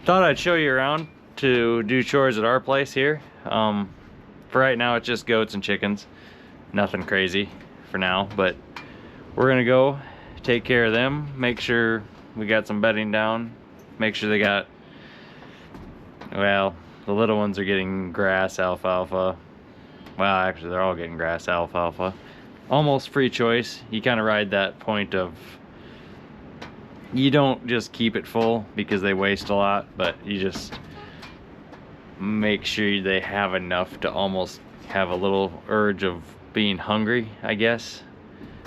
Thought I'd show you around to do chores at our place here. For right now it's just goats and chickens. Nothing crazy for now, but we're gonna go take care of them, make sure we got some bedding down, make sure they got, well, the little ones are getting grass, alfalfa. Well, actually they're all getting grass, alfalfa. Almost free choice. You kind of ride that point of, you don't just keep it full because they waste a lot, but you just make sure they have enough to almost have a little urge of being hungry, I guess.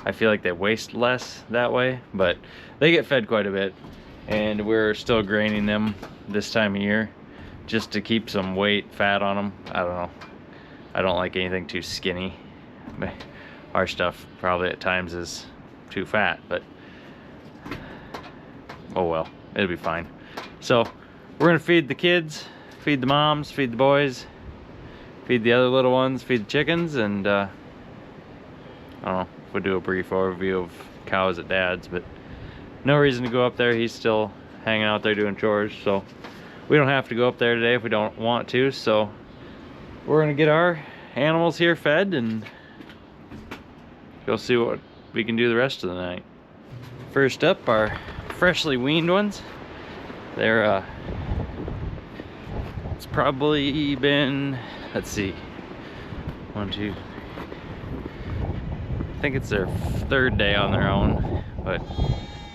I feel like they waste less that way, but they get fed quite a bit, and we're still graining them this time of year just to keep some weight, fat on them. I don't know. I don't like anything too skinny. Our stuff probably at times is too fat, but oh well, it'll be fine. So we're gonna feed the kids, feed the moms, feed the boys, feed the other little ones, feed the chickens, and I don't know, we'll do a brief overview of cows at Dad's, but no reason to go up there. He's still hanging out there doing chores, so we don't have to go up there today if we don't want to. So we're gonna get our animals here fed and go see what we can do the rest of the night. First up, our freshly weaned ones. They're it's probably been, let's see, 1, 2, I think it's their third day on their own, but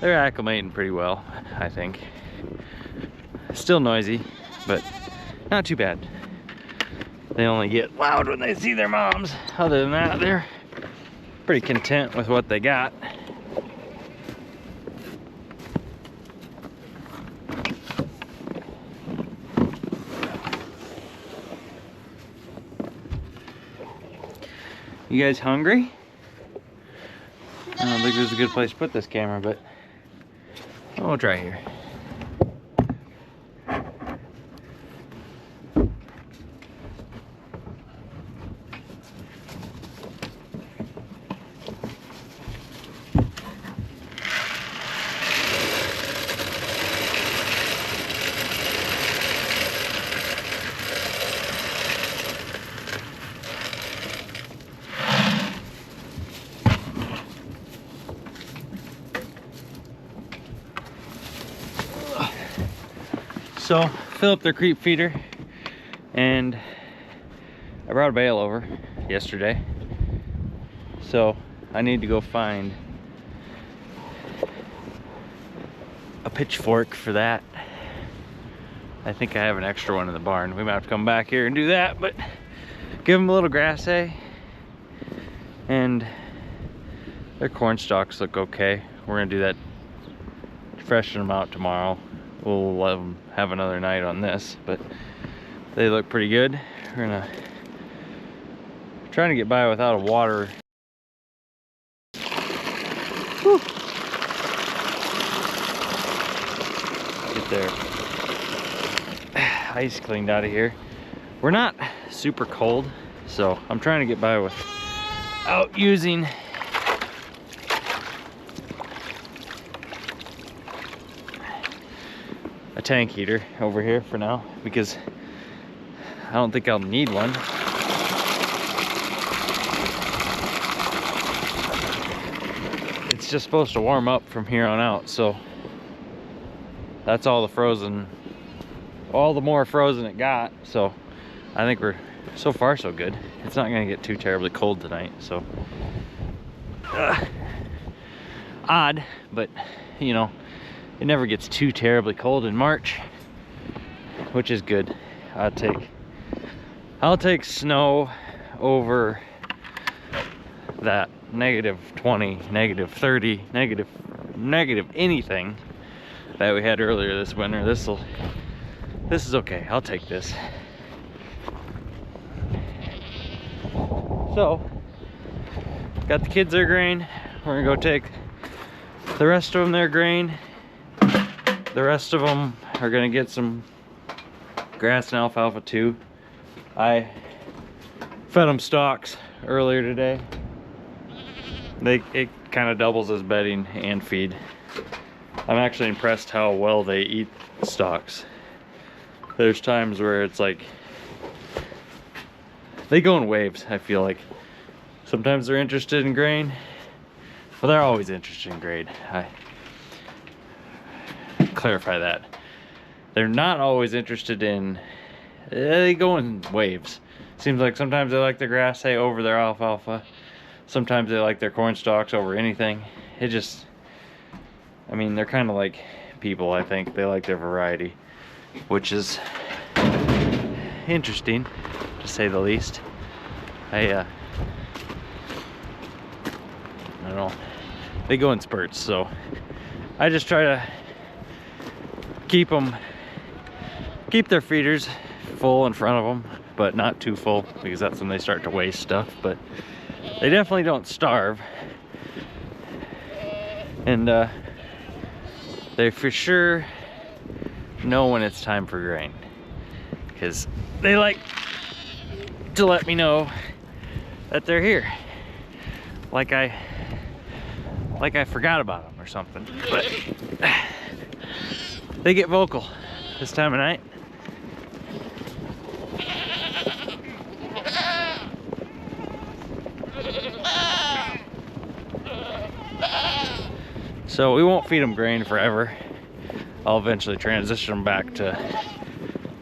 they're acclimating pretty well, I think. Still noisy, but not too bad. They only get loud when they see their moms. Other than that, they're pretty content with what they got. You guys hungry? I don't think there's a good place to put this camera, but we'll try here. So, fill up their creep feeder, and I brought a bale over yesterday, so I need to go find a pitchfork for that. I think I have an extra one in the barn. We might have to come back here and do that, but give them a little grass hay, and their corn stalks look okay. We're gonna do that, freshen them out tomorrow. We'll let them have another night on this, but they look pretty good. We're gonna trying to get by without a water. Whew. Get their ice cleaned out of here. We're not super cold, so I'm trying to get by without using a tank heater over here for now, because I don't think I'll need one. It's just supposed to warm up from here on out, so that's all the frozen, all the more frozen it got. So I think we're so far so good. It's not gonna get too terribly cold tonight, so odd, but you know, it never gets too terribly cold in March, which is good. I'll take snow over that -20, -30, negative anything that we had earlier this winter. This is okay. I'll take this. So, got the kids their grain. We're gonna go take the rest of them their grain. The rest of them are gonna get some grass and alfalfa too. I fed them stalks earlier today. It kind of doubles as bedding and feed. I'm actually impressed how well they eat stalks. There's times where it's like they go in waves. I feel like sometimes they're interested in grain. Well, they're always interested in grain. I clarify that. They're not always interested in. They go in waves. Seems like sometimes they like their grass hay over their alfalfa. Sometimes they like their corn stalks over anything. It just, I mean, they're kind of like people, I think. They like their variety, which is interesting, to say the least. I don't know. They go in spurts, so I just try to keep their feeders full in front of them, but not too full, because that's when they start to waste stuff. But they definitely don't starve, and they for sure know when it's time for grain, because they like to let me know that they're here, like I forgot about them or something. But they get vocal this time of night. So we won't feed them grain forever. I'll eventually transition them back to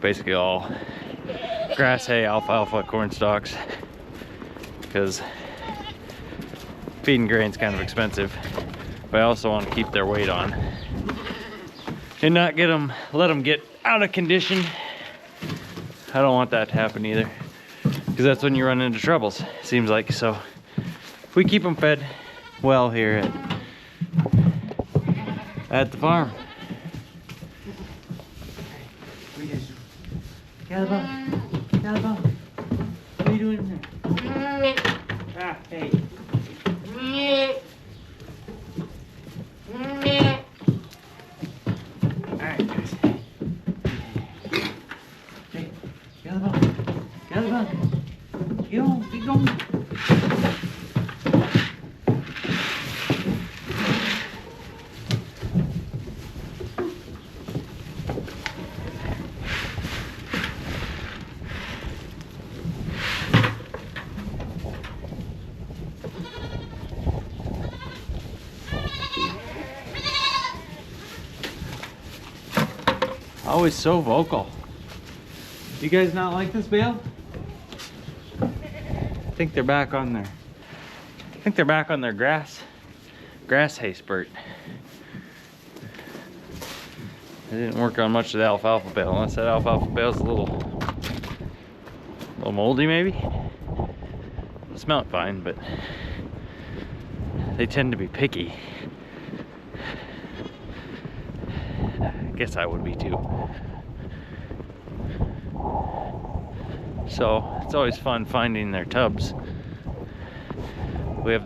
basically all grass, hay, alfalfa, corn stalks, because feeding grain's kind of expensive. But I also want to keep their weight on and not let them get out of condition. I don't want that to happen either, because that's when you run into troubles, seems like. So we keep them fed well here at the farm. Caliban, what are you doing in there? Ah, hey. Alright, guys. Hey, Caliban, get on. Always so vocal. You guys not like this bale? I think they're back on their grass hay spurt. I didn't work on much of the alfalfa bale, unless that alfalfa bale's a little moldy maybe. It smelled fine, but they tend to be picky. I guess I would be too. So it's always fun finding their tubs. We have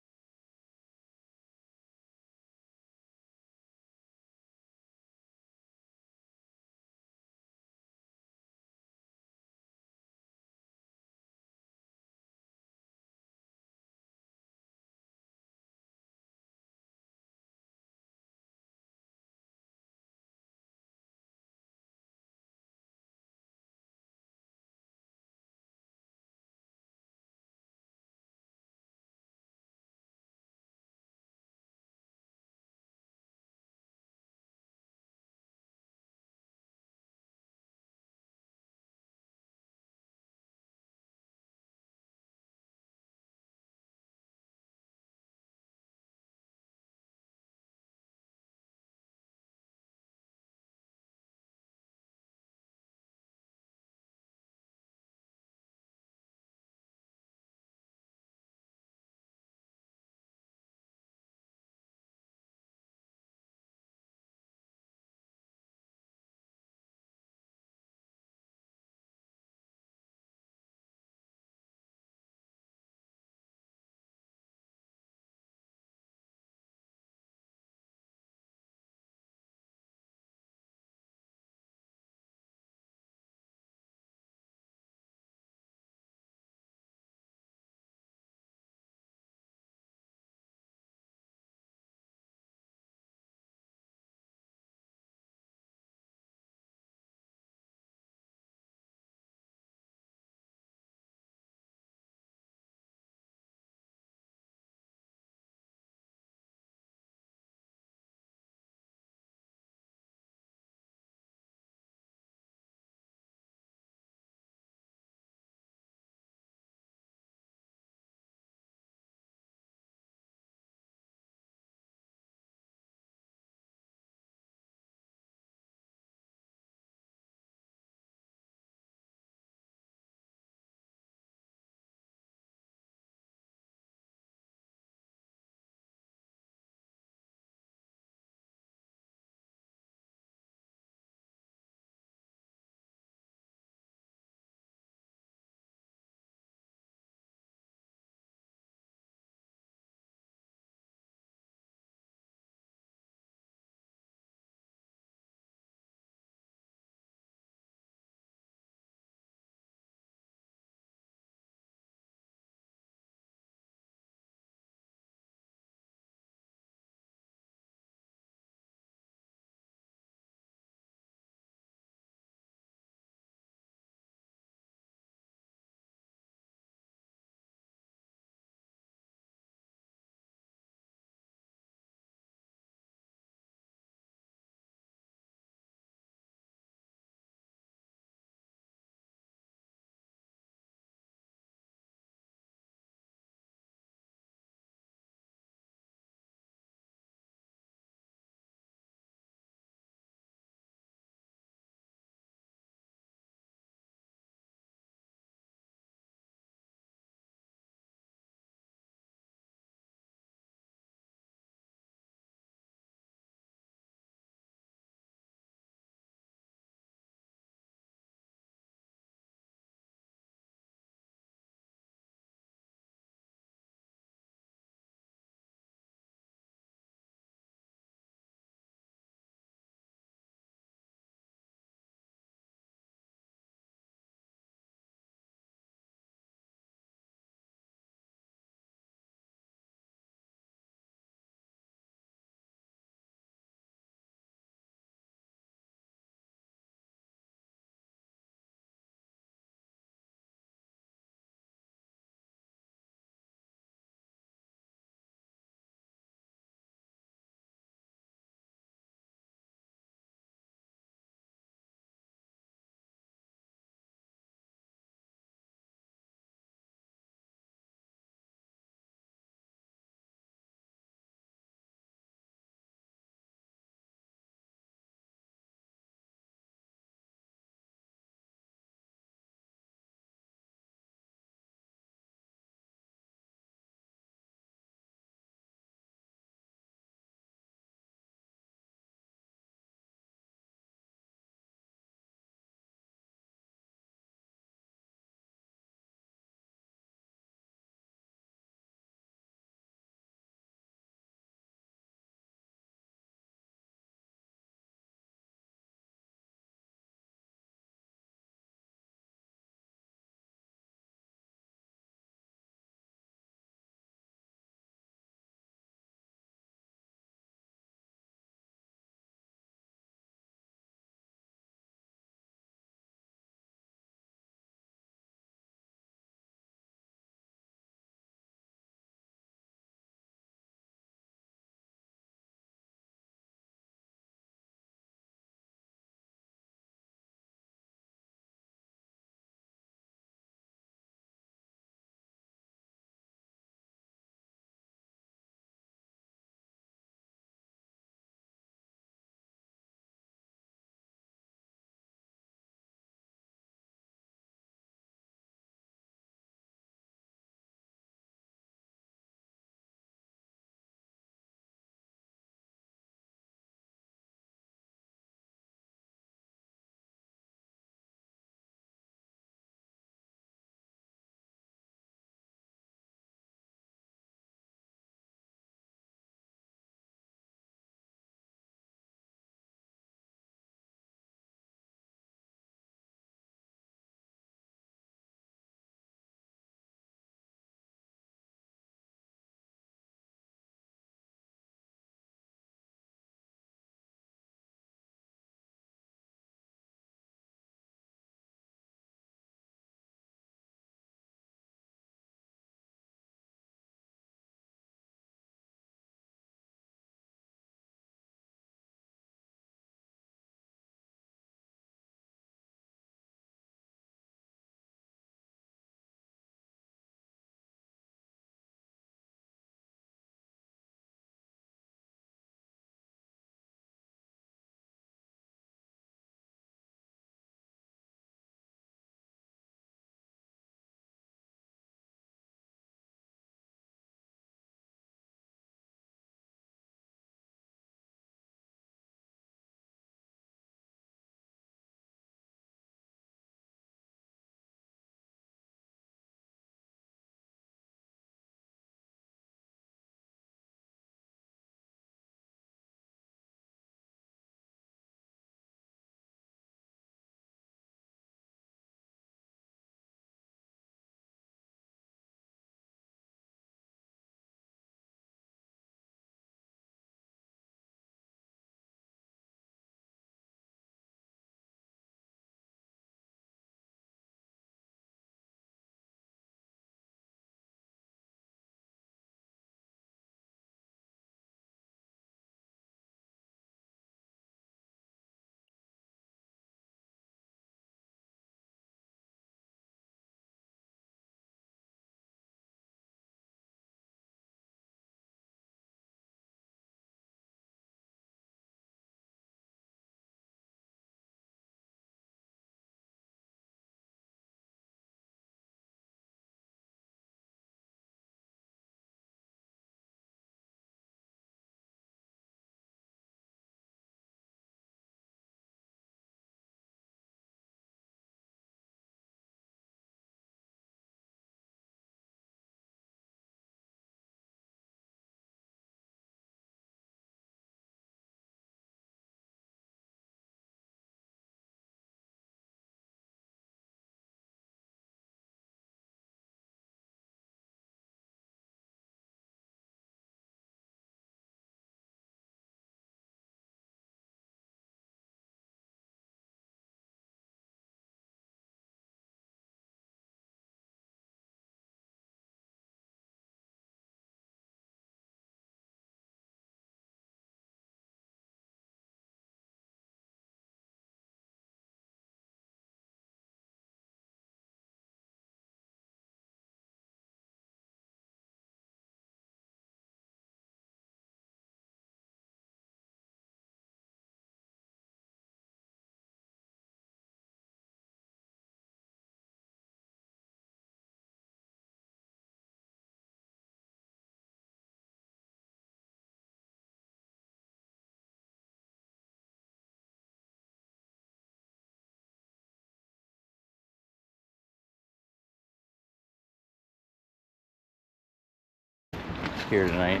here tonight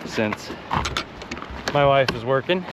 since my wife is working.